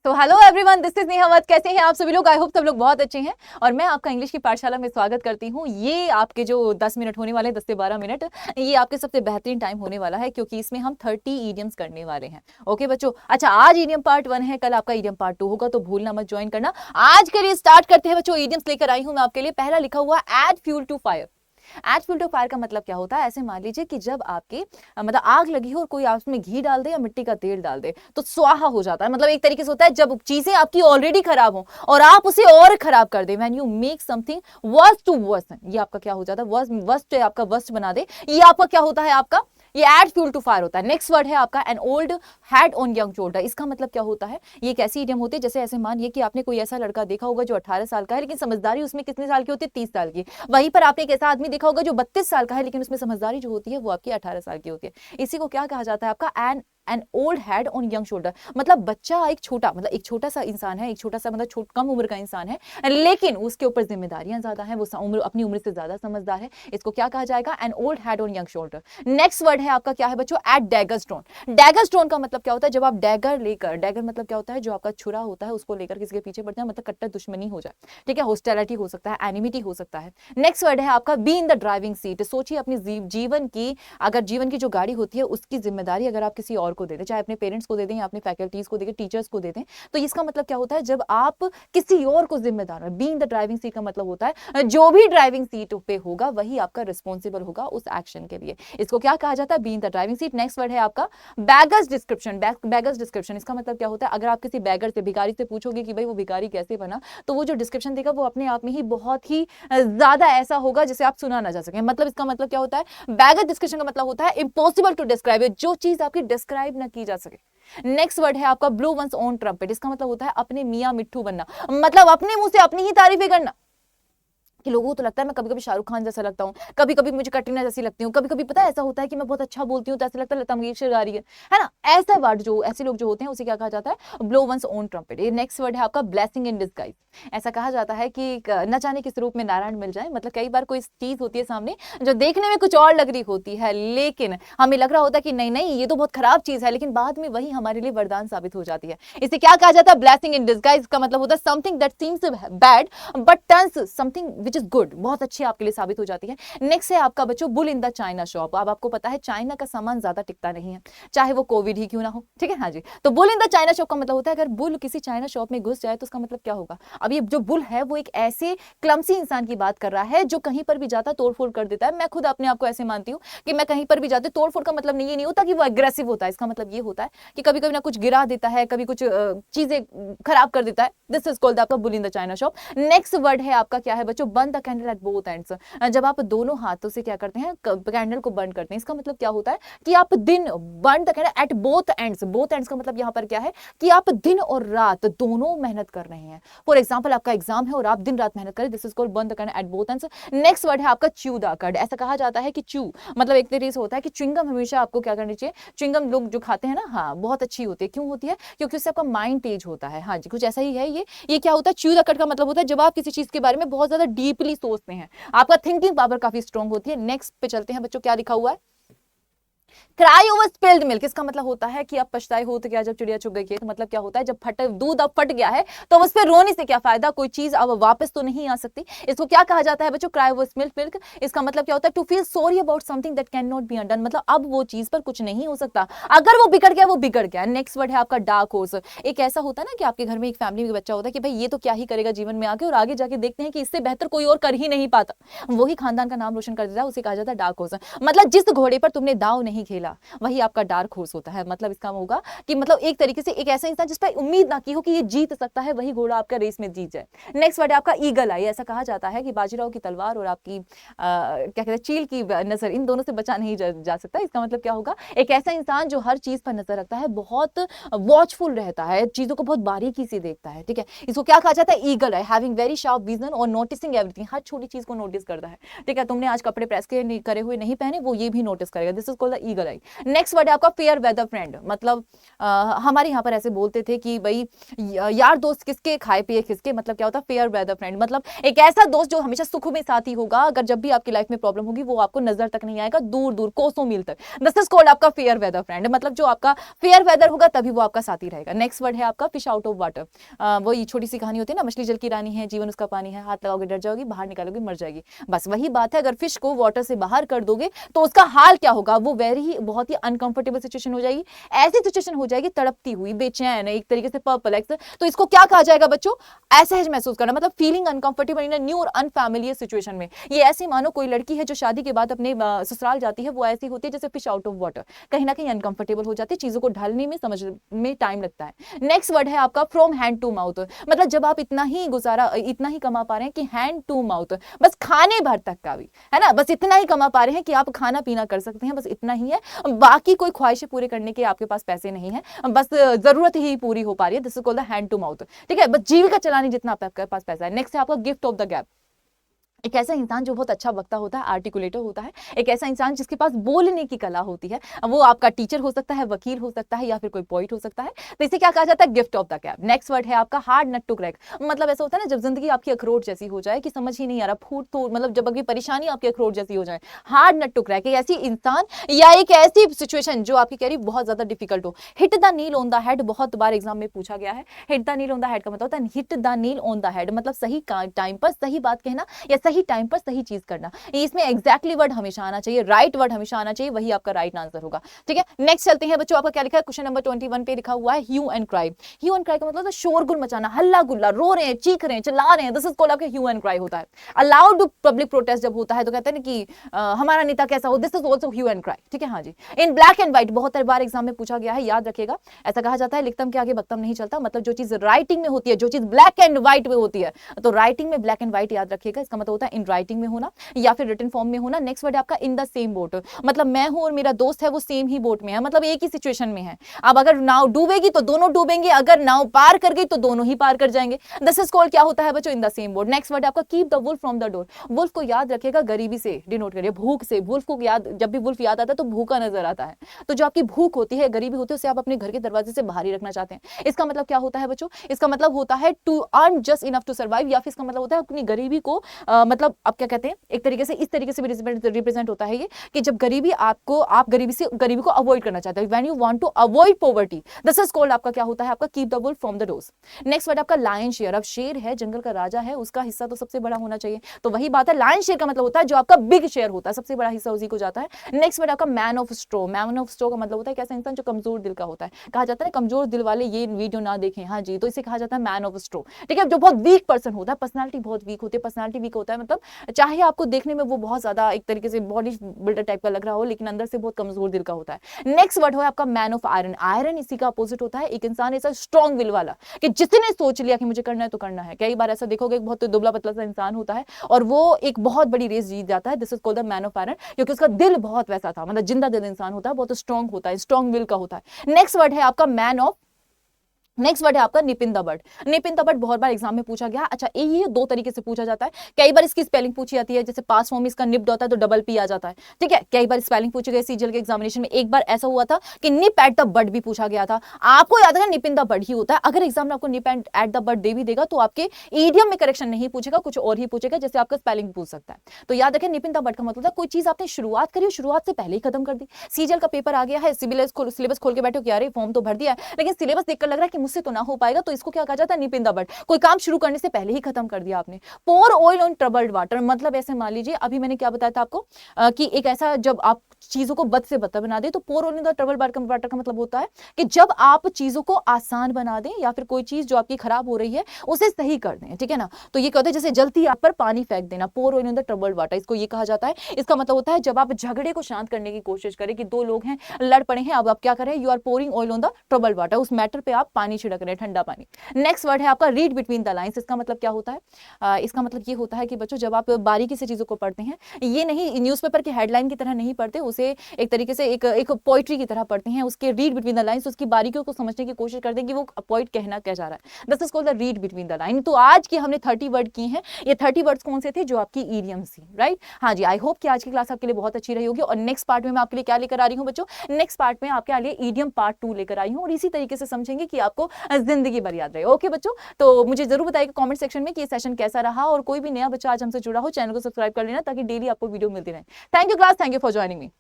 तो hello everyone, this is Neha वत। कैसे हैं आप सभी लोग? आई होप सब लोग बहुत अच्छे हैं और मैं आपका इंग्लिश की पाठशाला में स्वागत करती हूँ। ये आपके जो 10 मिनट होने वाले 10 से 12 मिनट, ये आपके सबसे बेहतरीन टाइम होने वाला है क्योंकि इसमें हम 30 ईडियम्स करने वाले हैं। ओके बच्चों, अच्छा आज ईडियम पार्ट 1 है, कल आपका ईडियम पार्ट 2 होगा, तो भूलना मत ज्वाइन करना। आज के लिए स्टार्ट करते हैं बच्चों। ईडियम्स लेकर आई हूँ मैं आपके लिए। पहला लिखा हुआ add fuel to fire. Add fuel to fire का मतलब क्या होता है? ऐसे मान लीजिए कि जब आपके मतलब आग लगी हो और कोई आप उसमें घी डाल दे या मिट्टी का तेल डाल दे तो स्वाहा हो जाता है। मतलब एक तरीके से होता है जब चीजें आपकी ऑलरेडी खराब हो और आप उसे और खराब कर दे। When you make something worst to worst, ये आपका क्या हो जाता है? वर्स्ट आपका वर्स्ट बना दे, ये आपका क्या होता है? आपका ये एड फ्यूल टू फायर होता है। नेक्स्ट वर्ड है आपका N old head on young shoulder. इसका मतलब क्या होता है? ये एक ऐसी इडियम होती है जैसे ऐसे मानिए कि आपने कोई ऐसा लड़का देखा होगा जो 18 साल का है लेकिन समझदारी उसमें कितने साल की होती है? 30 साल की। वहीं पर आपने एक ऐसा आदमी देखा होगा जो 32 साल का है लेकिन उसमें समझदारी जो होती है वो आपकी 18 साल की होती है। इसी को क्या कहा जाता है? आपका N old head on young shoulder. मतलब बच्चा एक छोटा, मतलब एक छोटा सा इंसान है, एक छोटा सा मतलब कम उम्र का इंसान है लेकिन उसके ऊपर जिम्मेदारियां ज्यादा है, वो अपनी उम्र से ज्यादा समझदार है। इसको क्या कहा जाएगा? An old head on young shoulder. Next word है आपका क्या है बच्चों? At dagger stone. Dagger stone का मतलब क्या होता है? जब आप डैगर लेकर, डैगर मतलब क्या होता है? जो आपका छुरा होता है उसको लेकर किसी के पीछे पड़ जाए, मतलब कट्टर दुश्मनी हो जाए, ठीक है, हॉस्टिलिटी हो सकता है, एनिमिटी हो सकता है। नेक्स्ट वर्ड है आपका be in the driving seat. सोचिए अपनी जीवन की, अगर जीवन की जो गाड़ी होती है उसकी जिम्मेदारी अगर आप किसी और को दे दें, चाहे अपने पेरेंट्स को दे दें या अपने फैकल्टीज को दे दें, टीचर्स को दे दें, तो इसका मतलब क्या होता है? जब आप किसी और को जिम्मेदार है। Be in the driving seat का मतलब होता है जो भी ड्राइविंग सीट पे होगा वही आपका रिस्पॉन्सिबल होगा उस एक्शन के लिए। इसको क्या कहा जाता है? Be in the driving seat. Next word है आपका बैगर्स डिस्क्रिप्शन। बैगर्स डिस्क्रिप्शन इसका मतलब क्या होता है? अगर आप किसी बैगर से, भिखारी से पूछोगे कि भाई वो भिखारी कैसे बना, तो वो जो डिस्क्रिप्शन देगा वो अपने आप में ही बहुत ही ज्यादा ऐसा होगा जिसे आप सुना ना जा सके। मतलब इसका मतलब क्या होता है? बैगर डिस्क्रिप्शन का मतलब होता है इम्पॉसिबल टू डिस्क्राइब, जो चीज आपकी डिस्क्राइब ना की जा सके। नेक्स्ट वर्ड है आपका ब्लो वंस ओन ट्रम्पेट। इसका मतलब होता है अपने मियां मिट्ठू बनना, मतलब अपने मुंह से अपनी ही तारीफें करना। कि लोगों को तो लगता है मैं कभी कभी शाहरुख खान जैसा लगता हूँ, कभी कभी मुझे कटरीना जैसी लगती हूँ, कभी कभी पता है ऐसा होता है कि मैं बहुत अच्छा बोलती हूँ तो ऐसा लगता है लता मंगेशकर गा रही है ना। ऐसा वर्ड जो ऐसे लोग जो होते हैं उसे क्या कहा जाता है? Blow one's own trumpet. ये नेक्स्ट वर्ड है आपका ब्लेसिंग इन डिस्गाइज। ऐसा कहा जाता है कि न जाने किस रूप में नारायण मिल जाए। मतलब कई बार कोई चीज होती है सामने जो देखने में कुछ और लग रही होती है लेकिन हमें लग रहा होता है कि नहीं नहीं ये तो बहुत खराब चीज है, लेकिन बाद में वही हमारे लिए वरदान साबित हो जाती है। इसे क्या कहा जाता है? ब्लेसिंग इन डिस्गाइज का मतलब होता है something that seems bad but turns something which is good, बहुत अच्छी आपके लिए साबित हो जाती है। नेक्स्ट है आपका बच्चों bull in the China shop. अब आपको पता है चाइना का सामान ज्यादा टिकता नहीं है, चाहे वो कोविड ही क्यों ना हो, ठीक है। हाँ जी, तो bull in the China shop का मतलब होता है अगर बुल किसी चाइना शॉप में घुस जाए तो उसका मतलब क्या होगा? अब ये जो बुल है वो एक ऐसे क्लमसी इंसान की बात कर रहा है जो कहीं पर भी जाता तोड़फोड़ कर देता है। मैं खुद अपने आप को ऐसे मानती हूँ कि मैं कहीं पर भी जाती, तोड़फोड़ का मतलब ये नहीं होता कि वो एग्रेसिव होता है, इसका मतलब ये होता है कि कभी कभी ना कुछ गिरा देता है, कभी कुछ चीजें खराब कर देता है। दिस इज कॉल्ड आपका bull in the China shop. Next word है आपका क्या है बच्चों? Burn the candle at both ends. जब आप दोनों हाथों से क्या करते हैं? कैंडल को बर्न करते हैं। इसका मतलब क्या होता है? कि आप दिन burn the candle at both ends. Both ends का मतलब यहां पर क्या है? कि आप दिन और रात दोनों मेहनत कर रहे हैं। फॉर एग्जांपल आपका एग्जाम है और आप दिन रात मेहनत करें, this is called burn the candle at both ends. Next word है आपका च्यू द कड। ऐसा कहा जाता है कि च्यू मतलब एक तरीके से होता है कि च्युइंगम हमेशा आपको क्या करनी चाहिए? च्युइंगम लोग जो खाते हैं ना, हाँ, बहुत अच्छी होती है। क्यों होती है? क्योंकि उससे आपका माइंड तेज होता है। हाँ जी, कुछ ऐसा ही है ये क्या होता है? च्यू द कड का मतलब होता है जब आप किसी चीज के बारे में बहुत ज्यादा डीपली सोचते हैं, आपका थिंकिंग पावर काफी स्ट्रांग होती है। नेक्स्ट पे चलते हैं बच्चों, क्या लिखा हुआ है? Cry over spilled milk. इसका मतलब होता है कि आप पछताए हो तो क्या जब चिड़िया चुग गई है। तो मतलब क्या होता है? जब दूध अब फट गया है तो उस पर रोने से क्या फायदा, कोई चीज अब वापस तो नहीं आ सकती। इसको क्या कहा जाता है बच्चों? Cry over spilled milk. इसका मतलब क्या होता है? To feel sorry about something that can not be undone. मतलब अब वो चीज पर कुछ नहीं हो सकता, अगर वो बिगड़ गया वो बिगड़ गया। नेक्स्ट वर्ड है आपका डार्क हॉर्स। एक ऐसा होता है ना कि आपके घर में एक फैमिली में बच्चा होता है कि भाई ये तो क्या ही करेगा जीवन में आगे, और आगे जाके देखते हैं कि इससे बेहतर कोई और कर ही नहीं पाता, वही खानदान का नाम रोशन कर देता है, उसे कहा जाता है डार्क हॉर्स। मतलब जिस घोड़े पर तुमने दाव नहीं खेला वही आपका डार्क हॉर्स होता है। मतलब इसका होगा कि मतलब एक तरीके से एक ऐसा इंसान जिस पर उम्मीद ना की हो कि ये जीत सकता है, वही घोड़ा आपका रेस में जीत जाए। नेक्स्ट वर्ड है आपका ईगल आई। ऐसा कहा जाता है कि बाजीराव की तलवार और आपकी क्या कहते हैं चील की नजर, इन दोनों से बचा नहीं जा सकता। इसका मतलब क्या होगा? एक ऐसा इंसान जो हर चीज पर नजर रखता है, बहुत वॉचफुल रहता है, चीजों को बहुत बारीकी से देखता है, ठीक है। इसको क्या कहा जाता है? ईगल आई, हैविंग वेरी शार्प विजन और नोटिसिंग एवरीथिंग। हर छोटी चीज को नोटिस करता है, ठीक है। तुमने आज कपड़े प्रेस करे हुए नहीं पहने, वो ये भी नोटिस करेगा। This is called the eagle I. Next word है आपका फेयर वेदर फ्रेंड, मतलब हमारे यहाँ पर ऐसे बोलते थे कि भाई यार दोस्त किसके, खाए पिए किसके, मतलब क्या होता है फेयर वेदर फ्रेंड, मतलब एक ऐसा दोस्त जो हमेशा सुख में साथी होगा, अगर जब भी आपकी लाइफ में प्रॉब्लम होगी वो आपको नजर तक नहीं आएगा, दूर दूर कोसों मील तक। दिस इज कॉल्ड आपका फेयर वेदर फ्रेंड, मतलब जो आपका फेयर वेदर होगा तभी वो आपका साथी रहेगा। नेक्स्ट वर्ड है आपका फिश आउट ऑफ वाटर, वो ये छोटी सी कहानी होती है ना, मछली जल की रानी है, जीवन उसका पानी है, हाथ लगाओगे डर जाओगी, बाहर निकालोगे मर जाएगी। बस वही बात है, अगर फिश को वाटर से बाहर कर दोगे तो उसका हाल क्या होगा, वो बहुत ही अनकंफर्टेबल सिचुएशन हो जाएगी, ऐसी सिचुएशन हो जाएगी तड़पती हुई, बेचैन, एक तरीके से परप्लेक्स। तो इसको क्या कहा जाएगा बच्चों, असहज महसूस करना, मतलब feeling uncomfortable in a new और अनफैमिलियर सिचुएशन में। ये ऐसी मानो कोई लड़की है जो शादी के बाद अपने ससुराल जाती है, वो ऐसी होती है जैसे फिश आउट ऑफ वाटर, कहीं ना कहीं अनकंफर्टेबल हो जाती है, चीजों को ढलने में समझ में टाइम लगता है। नेक्स्ट वर्ड है आपका फ्रॉम हैंड टू माउथ, मतलब जब आप इतना ही कमा पा रहे हैं कि हैंड टू माउथ, बस खाने भर तक का भी है ना, बस इतना ही कमा पा रहे हैं कि आप खाना पीना कर सकते हैं, बस इतना ही है, बाकी कोई ख्वाहिशें पूरी करने के आपके पास पैसे नहीं है, बस जरूरत ही पूरी हो पा रही है। This is called the hand to mouth, ठीक है, बस जीविका चलाने जितना आपके पास पैसा है। नेक्स्ट है आपका गिफ्ट ऑफ द गैप, एक ऐसा इंसान जो बहुत अच्छा वक्ता होता है, आर्टिकुलेटर होता है, एक ऐसा इंसान जिसके पास बोलने की कला होती है, वो आपका टीचर हो सकता है, वकील हो सकता है, या फिर कोई पोइट हो सकता है, तो इसे क्या कहा जाता है, gift of the cap. Next word है आपका हार्ड नट टू क्रैक, मतलब ऐसा होता है ना जब जिंदगी आपकी अखरोट जैसी हो जाए कि समझ ही नहीं आ रहा, फूट तो मतलब जब आपकी परेशानी आपकी अखरोट जैसी हो जाए, हार्ड नट टू क्रैक, एक ऐसी इंसान या एक ऐसी सिचुएशन जो आपकी कह रही बहुत ज्यादा डिफिकल्ट हो। Hit the nail on the head, बहुत बार एग्जाम में पूछा गया है, hit the nail on the head का मतलब होता है hit the nail on the head, मतलब सही टाइम पर सही बात कहना या सही टाइम पर सही चीज करना, इसमें एग्जैक्टली वर्ड हमेशा आना चाहिए, राइट वर्ड हमेशा आना चाहिए, वही आपका राइट आंसर होगा। ठीक है, नेक्स्ट चलते हैं बच्चों, आपका क्या लिखा है, क्वेश्चन नंबर 21 पे लिखा हुआ है hue and cry. Hue and cry का मतलब शोरगुल मचाना, हल्ला गुल्ला, रो रहे हैं, चीख रहे हैं, चिल्ला रहे हैं, दिस इज कॉल्ड आपका ह्यू एंड क्राई होता है। अलाउड पब्लिक प्रोटेस्ट जब होता है तो कहते हैं कि हमारा नेता कैसा हो, this is also hue and cry. ठीक है, हाँ जी। इन ब्लैक एंड व्हाइट बहुत बार एग्जाम में पूछा गया है, याद रखिएगा, ऐसा कहा जाता है लिखतम के आगे बक्तम नहीं चलता, मतलब जो चीज राइटिंग में होती है, जो चीज ब्लैक एंड व्हाइट में होती है, तो राइटिंग में ब्लैक एंड व्हाइट याद रखिएगा, इसका मतलब होता है इन राइटिंग में होना या फिर रिटन फॉर्म में होना। नेक्स्ट वर्ड आपका इन द सेम बोट, मतलब मैं हूं और मेरा दोस्त है वो सेम ही बोट में है, मतलब एक ही सिचुएशन में है। अब अगर नाव डूबेगी तो दोनों डूबेंगे, अगर नाव पार कर गई तो दोनों ही पार कर जाएंगे। दिस इज कॉल्ड क्या होता है बच्चों, in the same boat. Next word आपका keep the wolf from the door, wolf को याद रखिएगा गरीबी से डिनोट करिए, भूख से, वुल्फ को याद, जब भी वुल्फ याद आता है तो भूखा नजर आता है, तो जो आपकी भूख होती है, गरीबी होती है, उसे आप अपने घर के दरवाजे से बाहर ही रखना चाहते हैं। इसका मतलब क्या होता है बच्चों, इसका मतलब होता है to earn just enough to survive, या फिर इसका मतलब होता है अपनी गरीबी को मतलब आप क्या कहते हैं, एक तरीके से इस तरीके से भी रिप्रेजेंट होता है ये कि जब गरीबी आपको, आप गरीबी को अवॉइड करना चाहते हैं, when you want to avoid poverty, this is called आपका क्या होता है, आपका keep the wolf from the doors. Next word आपका लायन शेयर, अब शेर है, जंगल का राजा है, उसका हिस्सा तो सबसे बड़ा होना चाहिए, तो वही बात है, लायन शेयर का मतलब होता है जो आपका बिग शेयर होता है, सबसे बड़ा हिस्सा उसी को जाता है। नेक्स्ट वर्ड आपका man of straw, man of straw का मतलब होता है कैसा इंसान जो कमजोर दिल का होता है, कहा जाता है कमजोर दिल वाले ये वीडियो ना देखें, हाँ जी, तो इसे कहा जाता है मैन ऑफ स्ट्रो। ठीक है, जो बहुत वीक पर्सन होता है, पर्सनालिटी बहुत वीक होती है, पर्सनालिटी वीक होता है मतलब चाहे आपको देखने में वो बहुत ज्यादा एक तरीके से बॉडी बिल्डर टाइप का लग रहा हो, लेकिन अंदर से बहुत कमजोर दिल का होता है। नेक्स्ट वर्ड हो आपका मैन ऑफ आयरन, आयरन इसी का अपोजिट होता है, एक इंसान ऐसा स्ट्रॉन्ग विल वाला कि जिसने सोच लिया कि मुझे करना है तो करना है। कई बार ऐसा देखोगे बहुत दुबला पतला सा इंसान होता है और वो एक बहुत बड़ी रेस जीत जाता है, this is called the man of iron, क्योंकि उसका दिल बहुत वैसा था, मतलब जिंदा दिल इंसान होता है, बहुत स्ट्रॉन्ग होता है, स्ट्रॉन्ग विल का होता है। नेक्स्ट वर्ड है आपका मैन ऑफ, नेक्स्ट वर्ड है आपका निपिन द बर्ड। निपिन द बर्ड बहुत बार एग्जाम में पूछा गया। अच्छा, ये दो तरीके से पूछा जाता है, कई बार इसकी स्पेलिंग पूछी जाती है, जैसे पास फॉर्म इसका निप्ड होता है तो डबल पी आ जाता है। ठीक है, कई बार स्पेलिंग पूछी गई सीजीएल के एग्जामिनेशन में, एक बार ऐसा हुआ था कि निप एट द बर्ड भी पूछा गया था, आपको याद है निपिन द बर्ड ही होता है। अगर एग्जाम में आपको निप एट द बर्ड दे भी देगा तो आपके ईडियम में करेक्शन नहीं पूछेगा, कुछ और ही पूछेगा, जैसे आपका स्पेलिंग पूछ सकता है। तो याद रखें निपिन द बर्ड का मतलब कोई चीज आपने शुरुआत करी, शुरुआत से पहले ही खत्म कर दी। सीजीएल का पेपर आ गया है, सिलेबस खोल के बैठे हो कि यार फॉर्म तो भर दिया है, लेकिन सिलेबस देखकर लग रहा है कि मुझसे तो ना हो पाएगा, तो इसको क्या कहा जाता है, निपिन द बर्ड, कोई काम शुरू करने से पहले ही खत्म कर दिया आपने। पोर ऑयल ऑन ट्रबल्ड वाटर, मतलब ऐसे मान लीजिए अभी मैंने क्या बताया था आपको कि एक ऐसा जब आप चीजों को बद से बदतर बना दे, तो pour oil on the troubled water का मतलब होता है कि जब आप चीजों को आसान बना दें या फिर कोई चीज जो आपकी खराब हो रही है उसे सही कर दें। ठीक है ना, तो ये कहते हैं जैसे जलती आग पर पानी फेंक देना, pour oil on the troubled water, इसको ये कहा जाता है। इसका मतलब होता है जब आप झगड़े को शांत करने की कोशिश करें कि दो लोग हैं, लड़ पड़े हैं, अब आप क्या करें, you are pouring oil on the troubled water, उस मैटर पे आप पानी पानी छिड़क रहे हैं, ठंडा पानी। नेक्स्ट वर्ड है आपका रीड बिटवीन द लाइंस। इसका मतलब क्या होता है? इसका मतलब ये होता है कि बच्चों जब आप बारीकी से चीजों को पढ़ते हैं, ये नहीं न्यूज़पेपर की हेडलाइन की तरह नहीं पढ़ते, उसे एक तरीके से एक पोइट्री की तरह पढ़ते हैं, उसके रीड बिटवीन द लाइंस, उसकी बारीकियों को समझने की कोशिश करते हैं कि वो पोइट कहना क्या जा रहा है। This is called the read between the line. तो आज की हमने 30 वर्ड किए हैं। ये 30 वर्ड्स कौन से थे? जो आपकी ईडियम्स थी, राइट? हाँ जी, आई होप कि आज की क्लास आपके लिए बहुत अच्छी रही होगी। और नेक्स्ट पार्ट में मैं आपके लिए क्या लेकर आ रही हूँ बच्चों? नेक्स्ट पार्ट में आपके लिए ईडियम पार्ट 2 लेकर आई हूँ, और इसी तरीके से समझेंगे कि आपको जिंदगी भर याद रहे। ओके बच्चों, तो मुझे जरूर बताइएगा कमेंट सेक्शन में कि ये सेशन कैसा रहा, और कोई भी नया बच्चा आज हमसे जुड़ा हो, चैनल को सब्सक्राइब कर लेना ताकि डेली आपको वीडियो मिलती रहे। Thank you class, thank you for joining me.